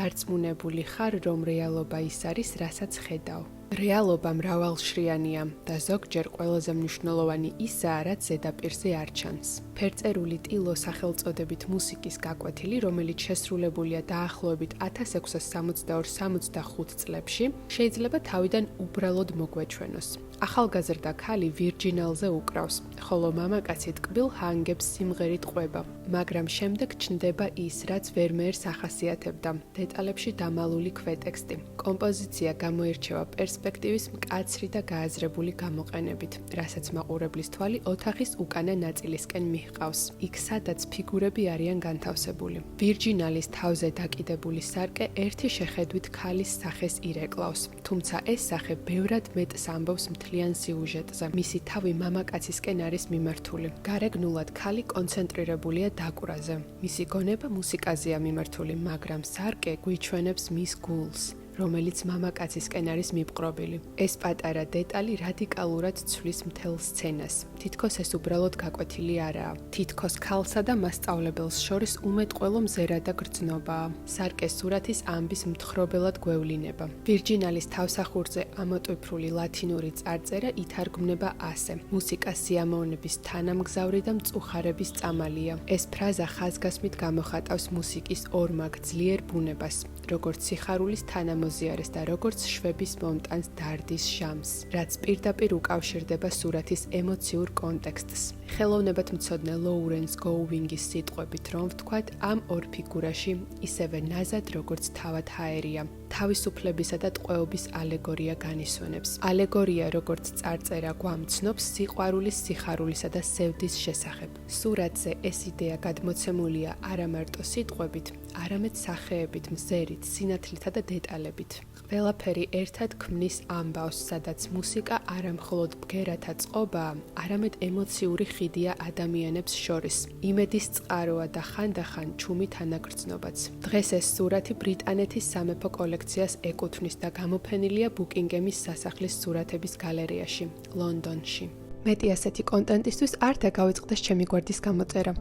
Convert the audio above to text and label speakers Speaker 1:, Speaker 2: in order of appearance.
Speaker 1: დარწმუნებული ხარ, რომ რეალობა ის არის, რასაც ხედავ. რეალობა მრავალშრიანია და ზოგჯერ ყველაზე მნიშვნელოვანი ისაა, რაც ზედაპირზე არ ჩანს. ფერწერული ტილო სახელწოდებით მუსიკის გაკვეთილი, რომელიც შესრულებულია დაახლოებით 1672-65 წლებში, შეიძლება თავიდან უბრალოდ მოგვეჩვენოს. ახალგაზრდა ქალი ვირჯინალზე უკრავს, ხოლო მამაკაცი ტკბილ ჰანგებს სიმღერით ყვება, მაგრამ შემდეგ ჩნდება ის, რაც ვერმეერს ახასიათებდა, დეტალებში დამალული ქვეტექსტი. კომპოზიცია გამოირჩევა პერსპექტივის მკაცრი და გააზრებული გამოყენებით, რასაც მაყურებლის თვალი ოთახის უკანა ნაწილისკენ მიჰყავს, იქ სადაც ფიგურები არიან განთავსებული. ვირჯინალის თავზე დაკიდებული სარკე ერთი შეხედვით ქალის სახეს ირეკლავს, თუმცა ეს სახე ბევრად მეტს ამბობს მთლიან სიუჟეტზე. მისი თავი მამაკაცისკენ არის მიმართული. გარეგნულად ქალი კონცენტრირებულია დაკვრაზე. მისი გონება მუსიკაზეა მიმართული, მაგრამ სარკე გვიჩვენებს მის გულს, რომელიც მამაკაცისკენ არის მიპყრობილი. ეს პატარა დეტალი რადიკალურად ცვლის მთელ სცენას. თითქოს ეს უბრალოდ გაკვეთილი არაა. თითქოს ქალსა და მასწავლებელს შორის უმეტყველო მზერა და გრძნობაა. სარკეს სურათის ამბის მთხრობელად გვევლინება. ვირჯინალის თავსახურზე ამოტვიფრული ლათინური წარწერა ითარგმნება ასე: მუსიკა სიამოვნების თანამგზავრი და მწუხარების წამალია. ეს ფრაზა ხაზგასმით გამოხატავს მუსიკის ორმაგ ძლიერ ბუნებას, როგორც სიხარულის თანამოზიარეს და როგორც შვების მომტანს დარდის ჟამს, რაც პირდაპირ უკავშირდება სურათის ემოციურ კონტექსტს. ხელოვნებათმცოდნე ლოურენს გოუინგის სიტყვებით რომ ვთქვათ, ამ ორ ფიგურაში ისევე ნაზად როგორც თავად ჰაერია, თავისუფლებისა და ტყვეობის ალეგორია განისვენებს. ალეგორია როგორც წარწერა გვამცნობს სიყვარულის, სიხარულისა და სევდის შესახებ. სურათზე ეს იდეა გადმოცემულია არა მარტო სიტყვებით, არამედ სახეებით, მზერით, სინათლითა და დეტალებით. ყველაფერი ერთად ქმნის ამბავს, სადაც მუსიკა არა მხოლოდ ბგერათა წყობაა, არამედ ემოციური ხიდია ადამიანებს შორის. იმედის წყაროა და ხანდახან ჩუმი თანაგრძნობაც. დღეს ეს სურათი ბრიტანეთის სამეფო კოლექციას ეკუთვნის და გამოფენილია ბუკინგემის სასახლის სურათების გალერეაში, ლონდონში. მეტი ასეთი კონტენტისთვის არ დაგავიწყდეს ჩემი გვერდის გამოწერა.